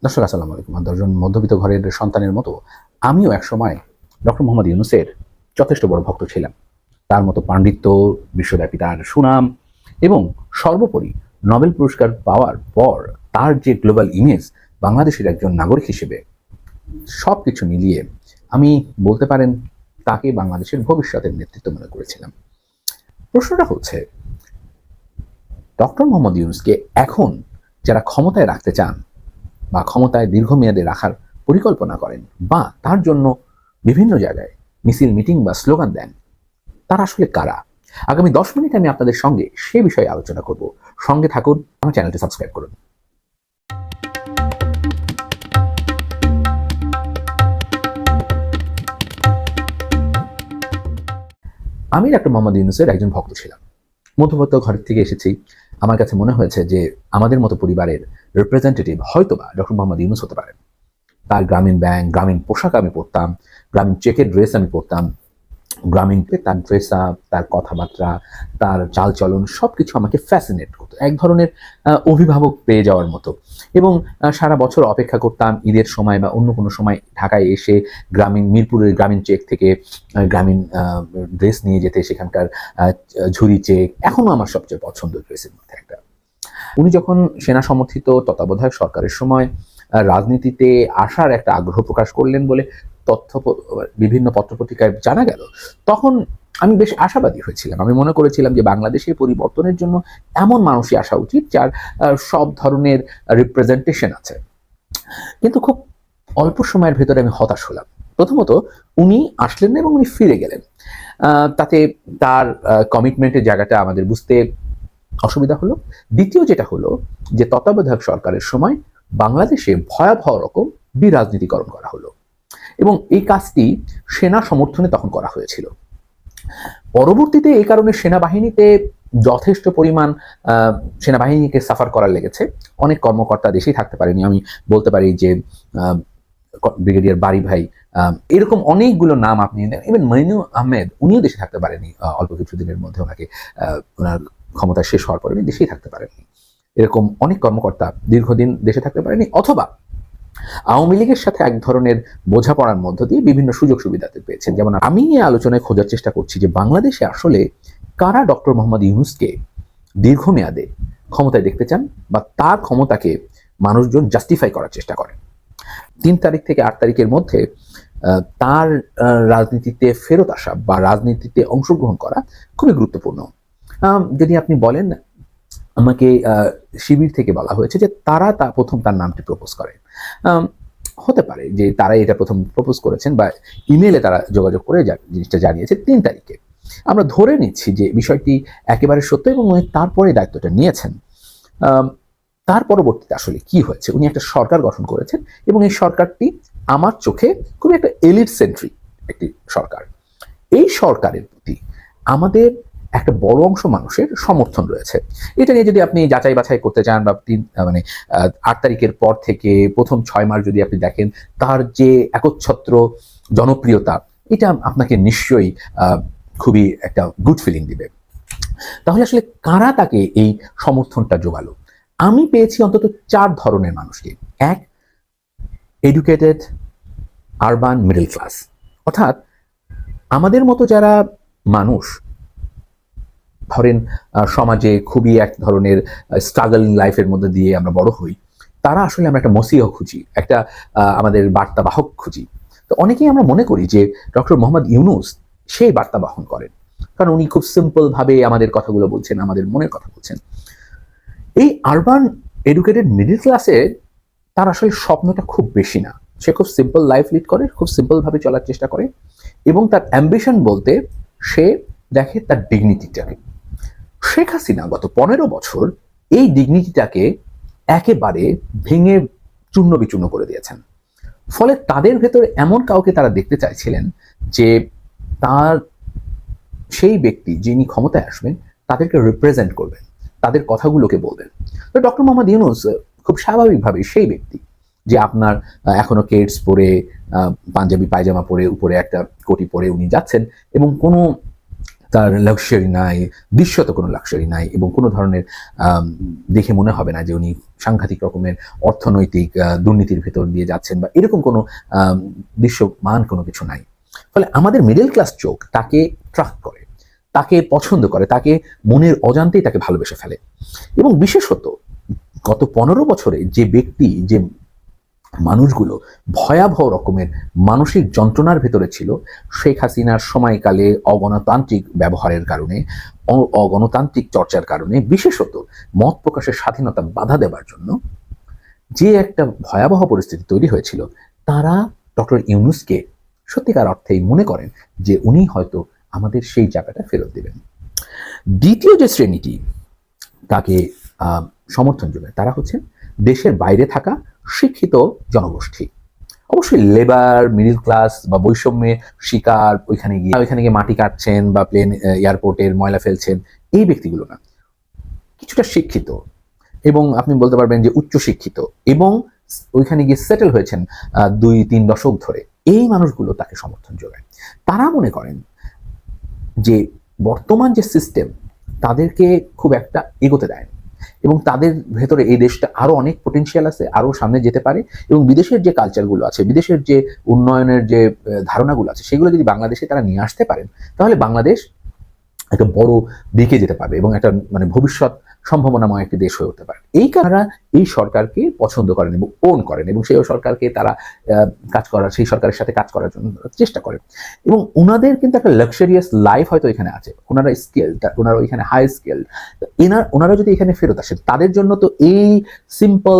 দর্শক আসসালামু আলাইকুম। ১০ জন মধ্যবিত্ত ঘরের সন্তানের মতো আমিও একসময় ডক্টর মোহাম্মদ ইউনূসের যথেষ্ট বড় ভক্ত ছিলাম। তার মতো পাণ্ডিত্য, বিশ্বব্যাপী তার সুনাম এবং সর্বোপরি নোবেল পুরস্কার পাওয়ার পর তার যে গ্লোবাল ইমেজ বাংলাদেশের একজন নাগরিক হিসেবে সবকিছু মিলিয়ে আমি বলতে পারেন তাকে বাংলাদেশের ভবিষ্যতের নেতৃত্ব মনে করেছিলাম। প্রশ্নটা হচ্ছে ডক্টর মোহাম্মদ ইউনূসকে এখন যারা ক্ষমতায় রাখতে চান বা ক্ষমতায় দীর্ঘমেয়াদে রাখার পরিকল্পনা করেন বা তার জন্য বিভিন্ন জায়গায় মিছিল, মিটিং বা স্লোগান দেন, তারা আসলে কারা? আগামী 10 মিনিট আমি আপনাদের সঙ্গে সে বিষয়ে আলোচনা করব। সঙ্গে থাকুন, আমার চ্যানেলটি সাবস্ক্রাইব করুন। আমি ডক্টর মোহাম্মদ ইউনূসের একজন ভক্ত ছিলাম। মধ্যবিত্ত ঘর থেকে এসেছি। আমার কাছে মনে হয়েছে যে আমাদের মতো পরিবারের রিপ্রেজেন্টেটিভ হয়তোবা ডক্টর মোহাম্মদ ইউনূস হতে পারেন। তার গ্রামীণ ব্যাংক, গ্রামীণ পোশাক আমি পরতাম, গ্রামীণ চেকের ড্রেস আমি পরতাম, গ্রামীণ তার ড্রেস আপ, তার কথাবার্তা, তার চালচলন সবকিছু আমাকে ফ্যাসিনেট করতো, এক ধরনের অভিভাবক পেয়ে যাওয়ার মতো। এবং সারা বছর অপেক্ষা করতাম ঈদের সময় বা অন্য কোনো সময় ঢাকায় এসে মিরপুরের গ্রামীণ চেক থেকে গ্রামীণ ড্রেস নিয়ে যেতে, সেখানকার ঝুরি চেক এখনো আমার সবচেয়ে পছন্দের ড্রেসের মধ্যে একটা। উনি যখন সেনা সমর্থিত তত্ত্বাবধায়ক সরকারের সময় রাজনীতিতে আসার একটা আগ্রহ প্রকাশ করলেন বলে বিভিন্ন পত্রপত্রিকায় জানা গেল, তখন আমি বেশ আশাবাদী হয়েছিলাম। আমি মনে করেছিলাম যে বাংলাদেশের পরিবর্তনের জন্য এমন মানুষই আসা উচিত যার সব ধরনের রিপ্রেজেন্টেশন আছে। কিন্তু খুব অল্প সময়ের ভেতরে আমি হতাশ হলাম। প্রথমত, উনি আসলেন না এবং উনি ফিরে গেলেন। তাতে তার কমিটমেন্টের জায়গাটা আমাদের বুঝতে অসুবিধা হলো। দ্বিতীয় যেটা হলো যে তত্ত্বাবধায়ক সরকারের সময় বাংলাদেশে ভয়াবহ রকম বিরাজনীতিকরণ করা হলো এবং এই কাজটি সেনা সমর্থনে তখন করা হয়েছিল। পরবর্তীতে এই কারণে সেনাবাহিনীতে যথেষ্ট পরিমাণ সেনাবাহিনীকে সাফার করার লেগেছে। অনেক কর্মকর্তা দেশেই থাকতে পারেনি। আমি বলতে পারি যে ব্রিগেডিয়ার বারী ভাই, এরকম অনেকগুলো নাম আপনি ইভেন মইনু আহমেদ, উনিও দেশে থাকতে পারেনি। অল্প কিছু দিনের মধ্যে ওনাকে ওনার ক্ষমতা শেষ হওয়ার পরে উনি দেশেই থাকতে পারেননি। এরকম অনেক কর্মকর্তা দীর্ঘদিন দেশে থাকতে পারেনি, অথবা আওয়ামী লীগের সাথে এক ধরনের বোঝাপড়ার মধ্য দিয়ে বিভিন্ন সুযোগ সুবিধাতে পেয়েছেন। যেমন আমি এই আলোচনায় খোঁজার চেষ্টা করছি যে বাংলাদেশে আসলে কারা ডক্টর মোহাম্মদ ইউনূসকে দীর্ঘমেয়াদে ক্ষমতায় দেখতে চান বা তার ক্ষমতাকে মানুষজন জাস্টিফাই করার চেষ্টা করেন। 3 তারিখ থেকে 8 তারিখের মধ্যে তার রাজনীতিতে ফেরত আসা বা রাজনীতিতে অংশগ্রহণ করা খুবই গুরুত্বপূর্ণ। যদি আপনি বলেন, আমাকে শিবির থেকে বলা হয়েছে যে তারা প্রথম তার নামটি প্রপোজ করে। হতে পারে যে তারাই এটা প্রথম প্রপোজ করেছেন বা ইমেইলে তারা যোগাযোগ করে জিনিসটা জানিয়েছে 3 তারিখে। আমরা ধরে নিচ্ছি যে বিষয়টি একেবারে সত্য এবং উনি তারপরে দায়িত্বটা নিয়েছেন। তার পরবর্তীতে আসলে কি হয়েছে, উনি একটা সরকার গঠন করেছেন এবং এই সরকারটি আমার চোখে খুবই একটা এলিট সেন্ট্রিক একটি সরকার। এই সরকারের প্রতি আমাদের একটা বড় অংশ মানুষের সমর্থন রয়েছে। এটা নিয়ে যদি আপনি যাচাই বাছাই করতে চান বা 8 তারিখের পর থেকে প্রথম 6 মাস যদি আপনি দেখেন, তার যে একচ্ছত্র জনপ্রিয়তা, এটা আপনাকে নিশ্চয়ই খুবই একটা গুড ফিলিং দিবে। তাহলে আসলে কারা তাকে এই সমর্থনটা জোগালো? আমি পেয়েছি অন্তত 4 ধরনের মানুষকে। এক, এডুকেটেড আরবান মিডল ক্লাস, অর্থাৎ আমাদের মতো যারা মানুষ ধরেন সমাজে খুবই এক ধরনের স্ট্রাগলিং লাইফের মধ্যে দিয়ে আমরা বড় হই, তারা আসলে আমরা একটা মসিহ খুঁজি, একটা আমাদের বার্তাবাহক খুঁজি। তো অনেকেই আমরা মনে করি যে ডক্টর মোহাম্মদ ইউনূস সেই বার্তা বহন করেন, কারণ উনি খুব সিম্পল ভাবে আমাদের কথাগুলো বলছেন, আমাদের মনের কথা বলছেন। এই আরবান এডুকেটেড মিডল ক্লাসে তার আসলে স্বপ্নটা খুব বেশি না। সে খুব সিম্পল লাইফ লিড করে, খুব সিম্পল ভাবে চলার চেষ্টা করে এবং তার অ্যাম্বিশন বলতে সে দেখে তার ডিগনিটিটাকে। শেখ হাসিনা গত 15 বছর এই ডিগনিটিটাকে একেবারে ভেঙে চূর্ণ বিচূর্ণ করে দিয়েছেন। ফলে তাদের ভেতরে এমন কাউকে তারা দেখতে চাইছিলেন যে তার সেই ব্যক্তি যিনি ক্ষমতায় আসবেন তাদেরকে রিপ্রেজেন্ট করবেন, তাদের কথাগুলোকে বলবেন। তো ডক্টর মোহাম্মদ ইউনূস খুব স্বাভাবিকভাবে সেই ব্যক্তি যে আপনার এখনো কেডস পরে, পাঞ্জাবি পায়জামা পরে, উপরে একটা কোটি পরে উনি যাচ্ছেন এবং কোনো তার লাক্সারি নাই, দৃশ্যত কোনো লাক্সারি নাই, এবং কোনো ধরনের দেখে মনে হবে না যে উনি সাংঘাতিক রকমের অর্থনৈতিক দুর্নীতির ভেতর দিয়ে যাচ্ছেন বা এরকম কোনো দৃশ্যমান কোনো কিছু নাই। ফলে আমাদের মিডল ক্লাস চোখ তাকে ট্রাক করে, তাকে পছন্দ করে, তাকে মনের অজান্তেই তাকে ভালোবেসে ফেলে। এবং বিশেষত গত 15 বছরে যে ব্যক্তি, যে মানুষগুলো ভয়াবহ রকমের মানসিক যন্ত্রণার ভেতরে ছিল শেখ হাসিনার সময়কালে অগণতান্ত্রিক ব্যবহারের কারণে, অগণতান্ত্রিক চর্চার কারণে, বিশেষত মত প্রকাশের স্বাধীনতা বাধা দেবার জন্য যে একটা ভয়াবহ পরিস্থিতি তৈরি হয়েছিল, তারা ডক্টর ইউনূসকে সত্যিকার অর্থেই মনে করেন যে উনি হয়তো আমাদের সেই জায়গাটা ফেরত দেবেন। দ্বিতীয় যে শ্রেণীটি তাকে সমর্থন জন্য, তারা হচ্ছেন দেশের বাইরে থাকা শিক্ষিত জনগোষ্ঠী। অবশ্যই লেবার, মিডল ক্লাস বা বৈষম্যের শিকার, ওইখানে গিয়ে মাটি কাটছেন বা প্লেন এয়ারপোর্টের ময়লা ফেলছেন, এই ব্যক্তিগুলো না, কিছুটা শিক্ষিত এবং আপনি বলতে পারবেন যে উচ্চ শিক্ষিত এবং ওইখানে গিয়ে সেটেল হয়েছেন 2-3 দশক ধরে, এই মানুষগুলো তাকে সমর্থন যোগায়। তারা মনে করেন যে বর্তমান যে সিস্টেম তাদেরকে খুব একটা এগোতে দেয় এবং তাদের ভেতরে এই দেশটা আরো অনেক পটেনশিয়াল আছে, আরো সামনে যেতে পারে, এবং বিদেশের যে কালচারগুলো আছে, বিদেশের যে উন্নয়নের যে ধারণাগুলো আছে, সেগুলো যদি বাংলাদেশে তারা নিয়ে আসতে পারেন, তাহলে বাংলাদেশ একটা বড় দিকে যেতে পারবে এবং একটা মানে ভবিষ্যৎ সম্ভাবনাময় একটি দেশ হয়ে উঠতে পারে। এই কারণে এই সরকারকে পছন্দ করেন এবং ওন করেন এবং সেই সরকারকে তারা সেই সরকারের সাথে কাজ করার জন্য চেষ্টা করেন। এবং ওনাদের কিন্তু একটা লাক্সারিয়াস লাইফ হয়তো এখানে আছে, ওনারা স্কিলড, ওনারা ওইখানে হাই স্কিলড, ওনারা যদি এখানে ফেরত আসেন, তাদের জন্য তো এই সিম্পল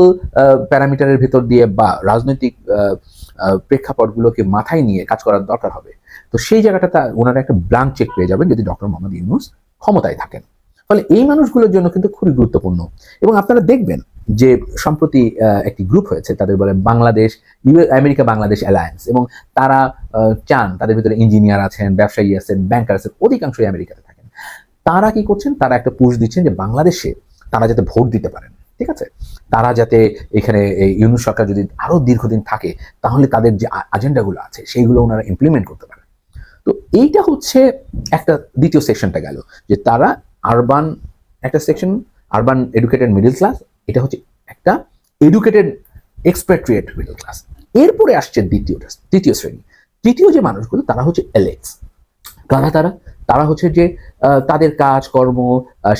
প্যারামিটারের ভেতর দিয়ে বা রাজনৈতিক প্রেক্ষাপটগুলোকে মাথায় নিয়ে কাজ করার দরকার হবে। তো সেই জায়গাটা ওনারা একটা ব্ল্যাঙ্ক চেক পেয়ে যাবেন যদি ডক্টর মোহাম্মদ ইউনূস ক্ষমতায় থাকেন। ফলে এই মানুষগুলোর জন্য কিন্তু খুবই গুরুত্বপূর্ণ। এবং আপনারা দেখবেন যে সম্প্রতি একটি গ্রুপ হয়েছে, তাদের বলে বাংলাদেশ আমেরিকা বাংলাদেশ অ্যালায়েন্স, এবং তারা চান, তাদের ভিতরে ইঞ্জিনিয়ার আছেন, ব্যবসায়ী আছেন, ব্যাংকার আছেন, অধিকাংশই আমেরিকাতে থাকেন। তারা কি করছেন, তারা একটা পুশ দিচ্ছেন যে বাংলাদেশে তারা যাতে ভোট দিতে পারেন, ঠিক আছে, তারা যাতে এখানে ইউনূস সরকার যদি আরো দীর্ঘদিন থাকে, তাহলে তাদের যে এজেন্ডাগুলো আছে সেইগুলো ওনারা ইমপ্লিমেন্ট করতে পারেন। তো এইটা হচ্ছে একটা দ্বিতীয় সেকশনটা গেল, যে তারা আরবান একটা section, urban educated middle class, এটা হচ্ছে একটা এডুকেটেড এক্সপেট্রিয়েট মিডল ক্লাস। এরপরে আসছে তৃতীয় শ্রেণী, তৃতীয় যে মানুষগুলো, তারা হচ্ছে এলিটস। তারা হচ্ছে যে তাদের কাজকর্ম,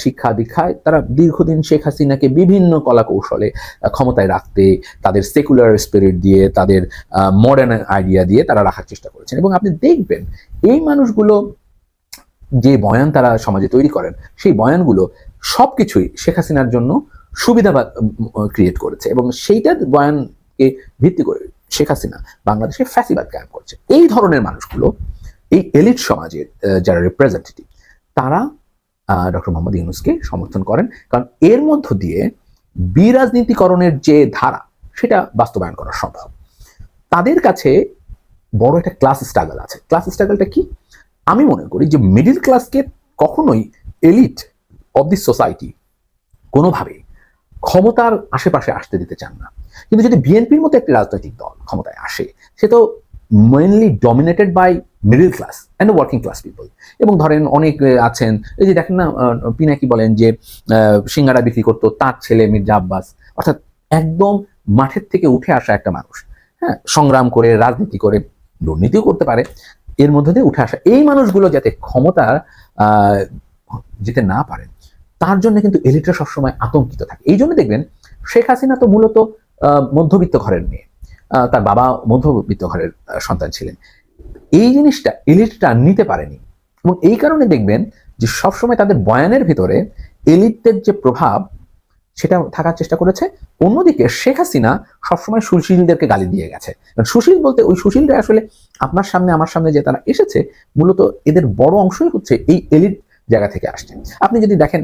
শিক্ষা দীক্ষায় তারা দীর্ঘদিন শেখ হাসিনাকে বিভিন্ন কলা কৌশলে ক্ষমতায় রাখতে, তাদের সেকুলার স্পিরিট দিয়ে, তাদের মডার্ন আইডিয়া দিয়ে তারা রাখার চেষ্টা করেছেন। এবং আপনি দেখবেন এই মানুষগুলো যে বয়ান তারা সমাজে তৈরি করেন, সেই বয়ানগুলো সবকিছুই শেখ হাসিনার জন্য সুবিধা ক্রিয়েট করেছে, এবং সেইটার বয়ানকে ভিত্তি করে শেখ হাসিনা বাংলাদেশে ফ্যাসিবাদ কায়েম করছে। এই ধরনের মানুষগুলো, এই এলিট সমাজের যারা রিপ্রেজেন্টেটিভ, তারা ডক্টর মোহাম্মদ ইউনূসকে সমর্থন করেন, কারণ এর মধ্য দিয়ে বিরাজনীতিকরণের যে ধারা, সেটা বাস্তবায়ন করা সম্ভব। তাদের কাছে বড় একটা ক্লাস স্ট্রাগল আছে। ক্লাস স্ট্রাগলটা কি? আমি মনে করি যে মিডল ক্লাসকে কখনোই এলিট অব দি সোসাইটি কোনোভাবেই ক্ষমতার আশেপাশে আসতে দিতে চান না। কিন্তু যদি বিএনপির মতো একটি রাজনৈতিক দল ক্ষমতায় আসে, সে তো mainly dominated by middle class and working class people. এবং ধরেন অনেক আছেন, এই যে দেখেন না, পিনাকি বলেন যে সিঙ্গারা বিক্রি করতো তার ছেলে মির্জা আব্বাস, অর্থাৎ একদম মাঠের থেকে উঠে আসা একটা মানুষ, হ্যাঁ, সংগ্রাম করে, রাজনীতি করে, দুর্নীতিও করতে পারে, এর মধ্যে দিয়ে উঠে আসা এই মানুষগুলো যাতে ক্ষমতা যেতে না পারে, তার জন্য কিন্তু এলিটরা সবসময় আতঙ্কিত থাকে। এই জন্য দেখবেন শেখ হাসিনা তো মূলত মধ্যবিত্ত ঘরের মেয়ে, তার বাবা মধ্যবিত্ত ঘরের সন্তান ছিলেন। এই জিনিসটা এলিটরা নিতে পারেনি, এবং এই কারণে দেখবেন যে সবসময় তাদের বয়ানের ভিতরে এলিটদের যে প্রভাব, সেটা থাকার চেষ্টা করেছে। অন্যদিকে শেখ হাসিনা সবসময় সুশীলদেরকে গালি দিয়ে গেছে। সুশীল বলতে ওই সুশীলরা আসলে আপনার সামনে আমার সামনে যে তারা এসেছে, মূলত এদের বড় অংশই হচ্ছে এই এলিট জায়গা থেকে আসছে। আপনি যদি দেখেন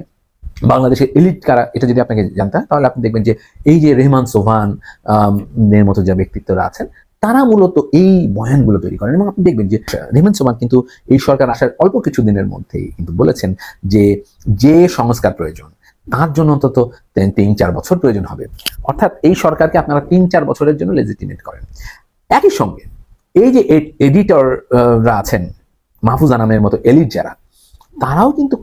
বাংলাদেশের এলিট কারা, এটা যদি আপনাকে জানতে হয়, তাহলে আপনি দেখবেন যে এই যে রেহমান সোভান এর মতো যে ব্যক্তিত্বরা আছেন, তারা মূলত এই বয়ানগুলো তৈরি করেন। এবং আপনি দেখবেন যে রেহমান সোভান কিন্তু এই সরকার আসার অল্প কিছু দিনের মধ্যেই কিন্তু বলেছেন যে সংস্কার প্রয়োজন, তার জন্য অন্তত 3-4 বছর প্রয়োজন হবে। অর্থাৎ এই সরকারকে আপনারা 3-4 বছরের জন্য লেজিটিমেট করেন। একই সঙ্গে এই যে এডিটররা আছেন, মাহফুজা নামের মতো এলিট যারা, তারাও কিন্তু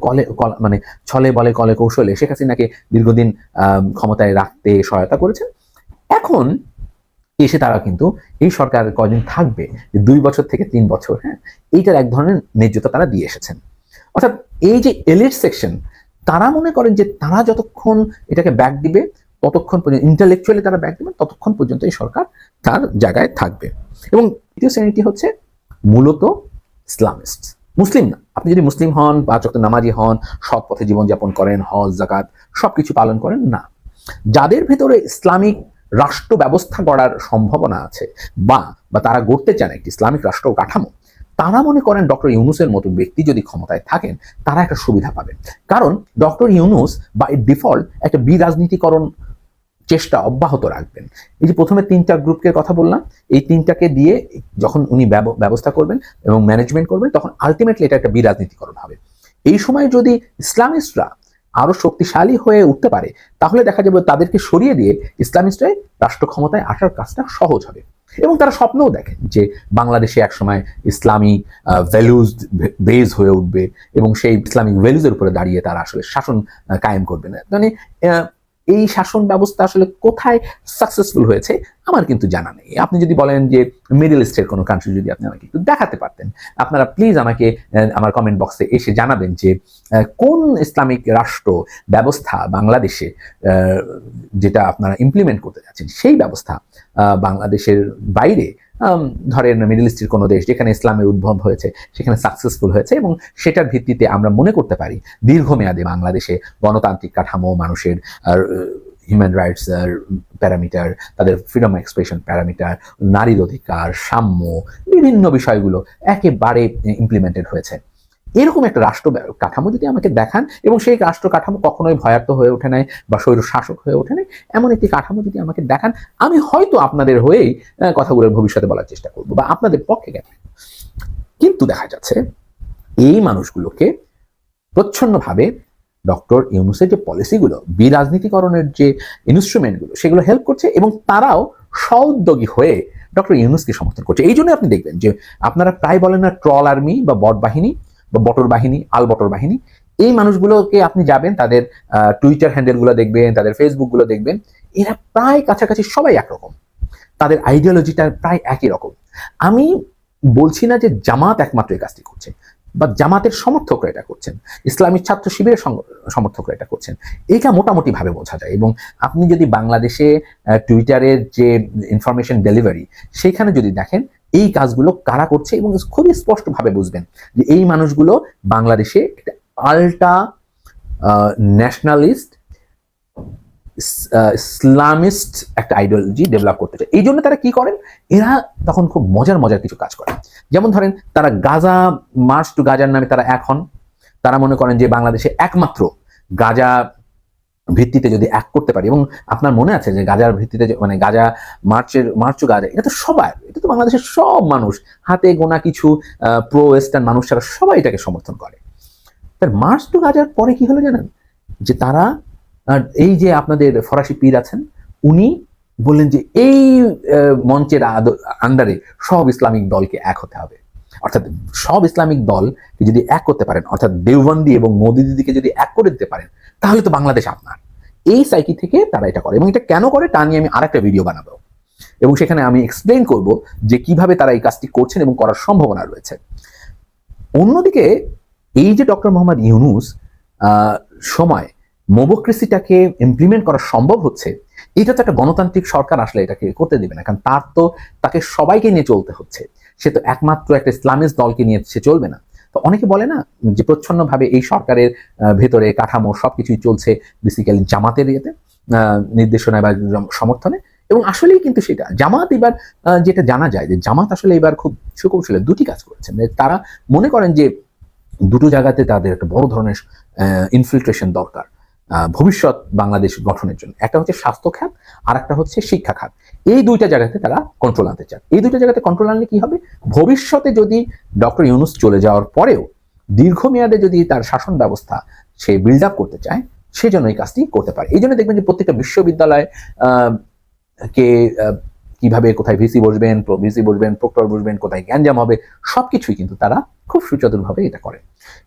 মানে ছলে বলে কলে কৌশলে শেখ হাসিনাকে দীর্ঘদিন ক্ষমতায় রাখতে সহায়তা করেছেন। এখন এসে তারা কিন্তু এই সরকার কয়দিন থাকবে, 2 বছর থেকে 3 বছর, হ্যাঁ, এইটার এক ধরনের ন্যায্যতা তারা দিয়ে এসেছেন। অর্থাৎ এই যে এলিট সেকশন, তারা মনে করেন যে তারা যতক্ষণ এটাকে ব্যাক দিবে, ততক্ষণ পর্যন্ত ইন্টালেকচুয়ালি তারা ব্যাক দিবেন, ততক্ষণ পর্যন্ত এই সরকার তার জায়গায় থাকবে। এবং দ্বিতীয় শ্রেণীটি হচ্ছে মূলত ইসলামিস্ট, মুসলিম না। আপনি যদি মুসলিম হন, 5 ওয়াক্ত নামাজি হন, সৎ পথে জীবনযাপন করেন, হজ জাকাত সবকিছু পালন করেন, না, যাদের ভেতরে ইসলামিক রাষ্ট্র ব্যবস্থা গড়ার সম্ভাবনা আছে বা তারা গড়তে চান একটি ইসলামিক রাষ্ট্র কাঠামো, তারা মনে করেন ডক্টর ইউনূসের মতো ব্যক্তি যদি ক্ষমতায় থাকেন তারা একটা সুবিধা পাবেন। কারণ ডক্টর ইউনূস বা ডিফল্ট একটা বিরাজনীতিকরণ চেষ্টা অব্যাহত রাখবেন। এই যে প্রথমে 3টা গ্রুপকে কথা বললাম, এই 3টাকে দিয়ে যখন উনি ব্যবস্থা করবেন এবং ম্যানেজমেন্ট করবেন, তখন আলটিমেটলি এটা একটা বিরাজনীতিকরণ হবে। এই সময় যদি ইসলামিস্টরা আরো শক্তিশালী হয়ে উঠতে পারে, তাহলে দেখা যাবে তাদেরকে সরিয়ে দিয়ে ইসলামিস্টরাই রাষ্ট্র ক্ষমতায় আসার কাজটা সহজ হবে। এবং তারা স্বপ্নও দেখেন যে বাংলাদেশে একসময় ইসলামী ভ্যালুজ বেজ হয়ে উঠবে এবং সেই ইসলামিক ভ্যালুজের উপরে দাঁড়িয়ে তারা আসলে শাসন কায়েম করবে না। মানে এই শাসন ব্যবস্থা আসলে কোথায় সাকসেসফুল হয়েছে আমার কিন্তু জানা নেই। আপনি যদি বলেন যে মিডল ইস্টের কোনো কান্ট্রি যদি আপনি আমাকে একটু দেখাতে পারতেন, আপনারা প্লিজ আমাকে আমার কমেন্ট বক্সে এসে জানাবেন যে কোন ইসলামিক রাষ্ট্র ব্যবস্থা বাংলাদেশে যেটা আপনারা ইমপ্লিমেন্ট করতে যাচ্ছেন, সেই ব্যবস্থা বাংলাদেশের বাইরে, ধরেন মিডল ইস্টের কোনো দেশ যেখানে ইসলামের উদ্ভব হয়েছে, সেখানে সাকসেসফুল হয়েছে এবং সেটার ভিত্তিতে আমরা মনে করতে পারি দীর্ঘমেয়াদে বাংলাদেশে গণতান্ত্রিক কাঠামো, মানুষের হিউম্যান রাইটস প্যারামিটার, তাদের ফ্রিডম এক্সপ্রেশন প্যারামিটার, নারীর অধিকার, সাম্য, বিভিন্ন বিষয়গুলো একেবারে ইমপ্লিমেন্টেড হয়েছে। এরকম একটা রাষ্ট্র কাঠামো যদি আমাকে দেখান এবং সেই রাষ্ট্র কাঠামো কখনোই ভয়ার্থ হয়ে ওঠে নাই বা স্বৈর শাসক হয়ে ওঠে নাই, এমন একটি কাঠামো যদি আমাকে দেখান, আমি হয়তো আপনাদের হয়েই কথাগুলোর ভবিষ্যতে বলার চেষ্টা করবো বা আপনাদের পক্ষে গেলে। কিন্তু দেখা যাচ্ছে এই মানুষগুলোকে প্রচ্ছন্নভাবে ডক্টর ইউনূসের যে পলিসিগুলো, বিরাজনীতিকরণের যে ইনস্ট্রুমেন্টগুলো, সেগুলো হেল্প করছে এবং তারাও স্বউদ্যোগী হয়ে ডক্টর ইউনূসকে সমর্থন করছে। এই জন্য আপনি দেখবেন যে আপনারা প্রায় বলেন না ট্রল আর্মি বা বট বাহিনী বা বটর বাহিনী, আল বটর বাহিনী, এই মানুষগুলোকে আপনি যাবেন, তাদের টুইটার হ্যান্ডেলগুলো দেখবেন, তাদের ফেসবুকগুলো দেখবেন, এরা প্রায় কাছাকাছি সবাই একরকম, তাদের আইডিওলজিটা প্রায় একই রকম। আমি বলছি না যে জামাত একমাত্র এই কাজটি করছে বা জামাতের সমর্থকরা এটা করছেন, ইসলামী ছাত্র শিবিরের সমর্থকরা এটা করছেন, এটা মোটামুটি ভাবে বোঝা যায়। এবং আপনি যদি বাংলাদেশে টুইটারের যে ইনফরমেশন ডেলিভারি, সেইখানে যদি দেখেন এই কাজগুলো কারা করছে এবং খুবই স্পষ্টভাবে বুঝবেন যে এই মানুষগুলো বাংলাদেশে একটা আল্টা ন্যাশনালিস্ট ইসলামিস্ট একটা আইডিওলজি ডেভেলপ করতে চায়। এই জন্য তারা কি করেন, এরা তখন খুব মজার কিছু কাজ করে। যেমন ধরেন তারা গাজা মার্চ টু গাজার নামে তারা এক হন, তারা মনে করেন যে বাংলাদেশে একমাত্র গাজা ভিত্তিতে যদি এক করতে পারি, এবং আপনার মনে আছে যে গাজার ভিত্তিতে মানে গাজা মার্চ টু গাজা, এটা তো সবার, এটা তো বাংলাদেশের সব মানুষ, হাতে গোনা কিছু প্রো ওয়েস্টার্ন মানুষ ছাড়া সবাই এটাকে সমর্থন করে। তার মার্চ টু গাজার পরে কি হলো জানেন, যে তারা এই যে আপনাদের ফরাসি পীর আছেন, উনি বললেন যে এই মঞ্চের আন্ডারে সব ইসলামিক দলকে এক হতে হবে। অর্থাৎ সব ইসলামিক দলকে যদি এক করতে পারেন, অর্থাৎ দেওবন্দি এবং মোদি দিদিকে যদি এক করে দিতে পারেন, তাহলে তো বাংলাদেশ আপনার। এই সাইকি থেকে তারা এটা করে এবং এটা কেন করে তা নিয়ে আমি আরেকটা ভিডিও বানাবো এবং সেখানে আমি এক্সপ্লেইন করব যে কিভাবে তারা এই কাজটি করছেন এবং করার সম্ভাবনা রয়েছে। অন্যদিকে এই যে ডক্টর মোহাম্মদ ইউনূস সময় মোবোক্রেসিটাকে ইমপ্লিমেন্ট করা সম্ভব হচ্ছে, এটা তো একটা গণতান্ত্রিক সরকার আসলে এটাকে করতে দেবে না, কারণ তাকে সবাইকে নিয়ে চলতে হচ্ছে। সে তো একমাত্র একটা ইসলামিস্ট দলকে নিয়ে সে চলবে না। তো অনেকে বলে না যে প্রচ্ছন্নভাবে এই সরকারের ভেতরে কাঠামো সবকিছুই চলছে বেসিক্যালি জামাতের ইয়েতে, নির্দেশনায় বা সমর্থনে, এবং আসলেই কিন্তু সেটা জামাত এবার যেটা জানা যায় যে জামাত আসলে এবার খুব সুকৌশলে দুটি কাজ করেছেন। তারা মনে করেন যে দুটো জায়গাতে তাদের একটা বড় ধরনের ইনফিল্ট্রেশন দরকার ভবিষ্যৎ বাংলাদেশ গঠনের জন্য। একটা হচ্ছে স্বাস্থ্য খাত আর একটা হচ্ছে শিক্ষা খাত। এই দুইটা জায়গাতে তারা কন্ট্রোল আনতে চান। এই দুইটা জায়গাতে কন্ট্রোল আনলে কি হবে, ভবিষ্যতে যদি ডক্টর ইউনূস চলে যাওয়ার পরেও দীর্ঘমেয়াদে যদি তার শাসন ব্যবস্থা সে বিল্ড আপ করতে চায়, সেজন্য এই কাজটি করতে পারে। এই জন্য দেখবেন যে প্রত্যেকটা বিশ্ববিদ্যালয় কে কিভাবে কোথায় ভিসি বসবেন, ভিসি বসবেন, প্রক্টর বসবেন, কোথায় গ্যাঞ্জাম হবে, সবকিছুই কিন্তু তারা খুব সুচারুভাবে এটা করে।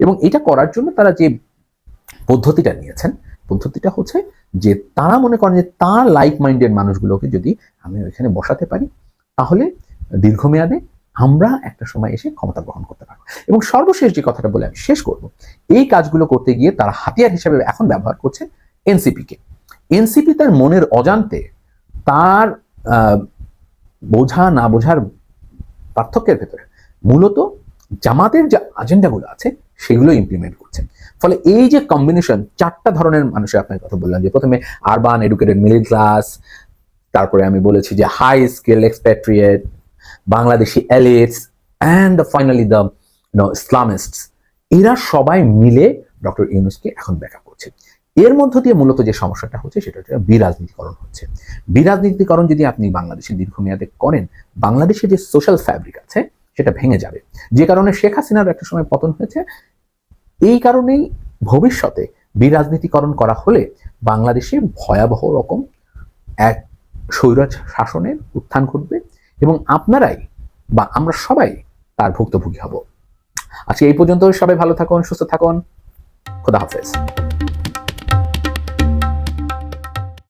এবং এটা করার জন্য তারা যে পদ্ধতিটা নিয়েছেন, পদ্ধতিটা হচ্ছে যে তারা মনে করেন যে তার লাইক মাইন্ডেড মানুষগুলোকে যদি আমি ওইখানে বসাতে পারি, তাহলে দীর্ঘমেয়াদে আমরা একটা সময় এসে ক্ষমতা গ্রহণ করতে পারবো। এবং সর্বশেষ যে কথাটা বলে আমি শেষ করব, এই কাজগুলো করতে গিয়ে তারা হাতিয়ার হিসেবে এখন ব্যবহার করছে এনসিপিকে। এনসিপি তার মনের অজান্তে তার বোঝা না বোঝার পার্থক্যের ভেতরে মূলত জামাতের যে এজেন্ডাগুলো আছে সেগুলো ইমপ্লিমেন্ট করছেন। ফলে এই যে কম্বিনেশন, 4টা ধরনের মানুষের আপনার কথা বললাম, যে প্রথমে আরবান এডুকেটেড মিডল ক্লাস, তারপরে আমি বলেছি যে high skill expatriate, Bangladeshi elites, and finally the Islamists, এরা সবাই মিলে ডক্টর ইউনূসকে এখন ব্যাকআপ করছে। এর মধ্য দিয়ে মূলত যে সমস্যাটা হচ্ছে সেটা হচ্ছে বিরাজনীতিকরণ হচ্ছে। বিরাজনীতিকরণ যদি আপনি বাংলাদেশে দীর্ঘমেয়াদে করেন, বাংলাদেশে যে সোশ্যাল ফ্যাব্রিক আছে সেটা ভেঙে যাবে। যে কারণে শেখ হাসিনার একটা সময় পতন হয়েছে, এই কারণেই ভবিষ্যতে বিরাজনীতিকরণ করা হলে বাংলাদেশে ভয়াবহ রকম এক স্বৈরাজ শাসনের উত্থান ঘটবে এবং আপনারাই বা আমরা সবাই তার ভুক্তভোগী হব। আজকে এই পর্যন্ত, সবাই ভালো থাকুন, সুস্থ থাকুন, খোদা হাফেজ।